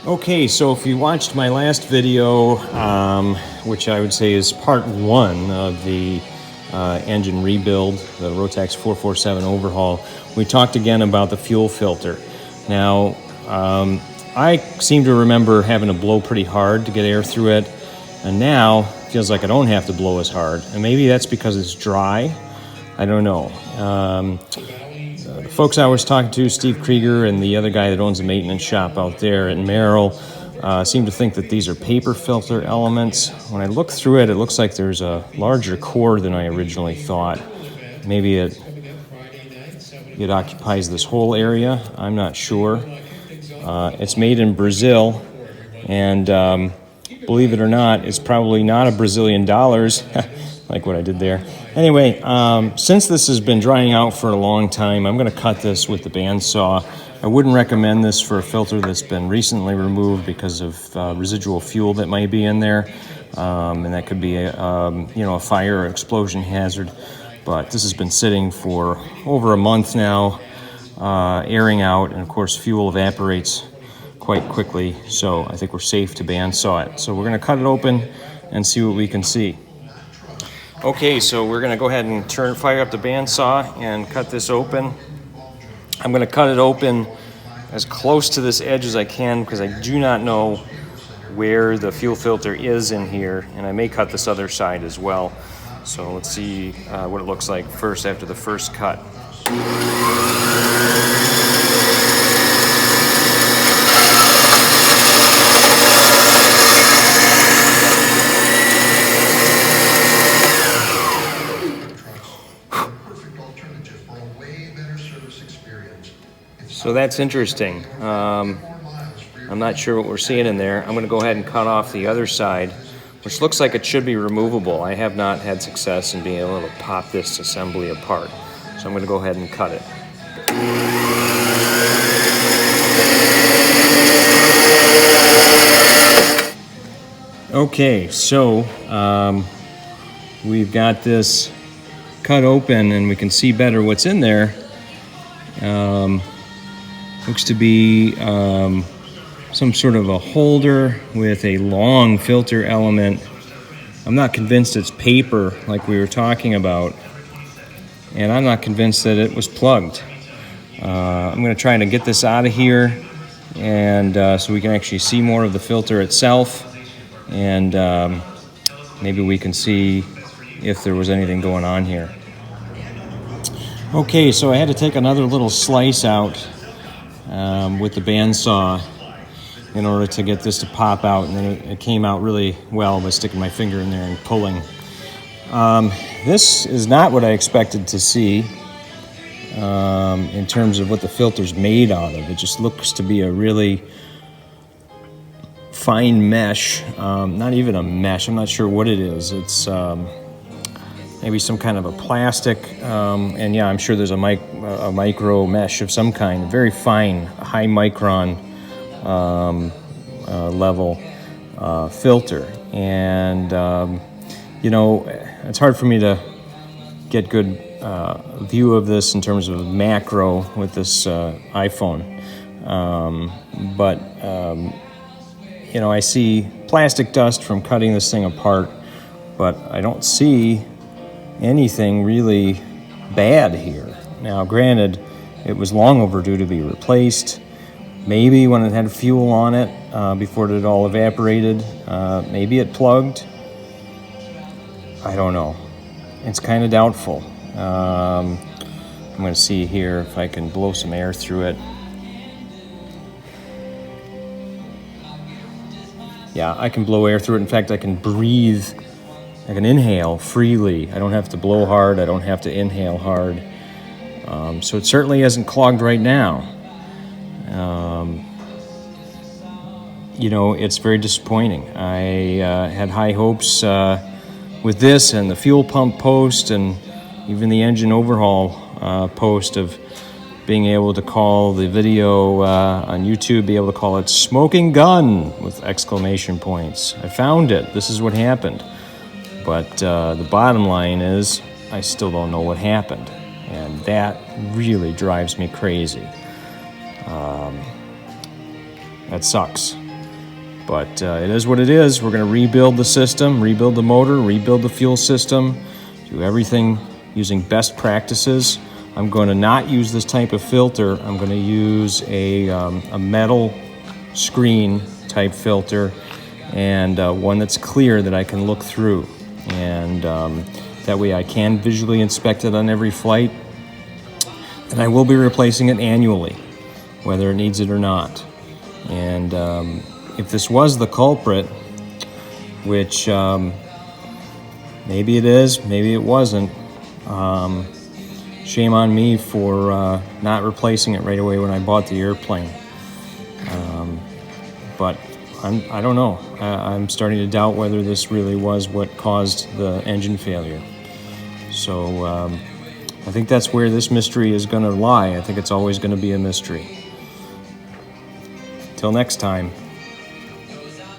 Okay, so if you watched my last video, which I would say is part one of the engine rebuild, the Rotax 447 overhaul, we talked again about the fuel filter. Now, I seem to remember having to blow pretty hard to get air through it, and now it feels like I don't have to blow as hard. And maybe that's because it's dry. I don't know. The folks I was talking to, Steve Krieger and the other guy that owns a maintenance shop out there in Merrill, seem to think that these are paper filter elements. When I look through it, it looks like there's a larger core than I originally thought. Maybe it occupies this whole area. I'm not sure. It's made in Brazil, and believe it or not, it's probably not a Brazilian dollars, like what I did there. Anyway, since this has been drying out for a long time, I'm going to cut this with the bandsaw. I wouldn't recommend this for a filter that's been recently removed because of residual fuel that might be in there, and that could be a fire or explosion hazard. But this has been sitting for over a month now, airing out, and of course fuel evaporates quite quickly, so I think we're safe to bandsaw it. So we're going to cut it open and see what we can see. Okay, so we're going to go ahead and fire up the bandsaw and cut this open. I'm going to cut it open as close to this edge as I can because I do not know where the fuel filter is in here, and I may cut this other side as well. So let's see what it looks like first after the first cut. So that's interesting. I'm not sure what we're seeing in there. I'm going to go ahead and cut off the other side, which looks like it should be removable. I have not had success in being able to pop this assembly apart. So I'm going to go ahead and cut it. Okay, so we've got this cut open and we can see better what's in there. Looks to be some sort of a holder with a long filter element. I'm not convinced it's paper like we were talking about, and I'm not convinced that it was plugged. I'm going to try to get this out of here, and so we can actually see more of the filter itself, and maybe we can see if there was anything going on here. Okay, so I had to take another little slice out with the bandsaw in order to get this to pop out, and then it came out really well by sticking my finger in there and pulling. This is not what I expected to see in terms of what the filter's made out of. It just looks to be a really fine mesh, not even a mesh, I'm not sure what it is. It's maybe some kind of a plastic, and yeah, I'm sure there's a micro mesh of some kind, very fine, high micron level filter. And, it's hard for me to get good view of this in terms of macro with this iPhone. I see plastic dust from cutting this thing apart, but I don't see anything really bad here. Now, granted, it was long overdue to be replaced. Maybe when it had fuel on it before it had all evaporated, maybe it plugged. I don't know. It's kind of doubtful. I'm going to see here if I can blow some air through it. Yeah, I can blow air through it. In fact, I can breathe. I can inhale freely. I don't have to blow hard. I don't have to inhale hard. So it certainly isn't clogged right now. It's very disappointing. I had high hopes with this and the fuel pump post and even the engine overhaul post of being able to call the video on YouTube, be able to call it "Smoking Gun" with exclamation points. I found it. This is what happened. But the bottom line is, I still don't know what happened. And that really drives me crazy. That sucks. But it is what it is. We're going to rebuild the system, rebuild the motor, rebuild the fuel system, do everything using best practices. I'm going to not use this type of filter. I'm going to use a metal screen type filter, and one that's clear that I can look through. And that way I can visually inspect it on every flight. And I will be replacing it annually, whether it needs it or not. And if this was the culprit, which maybe it is, maybe it wasn't, shame on me for not replacing it right away when I bought the airplane. But I don't know. I'm starting to doubt whether this really was what caused the engine failure. So I think that's where this mystery is going to lie. I think it's always going to be a mystery. Till next time.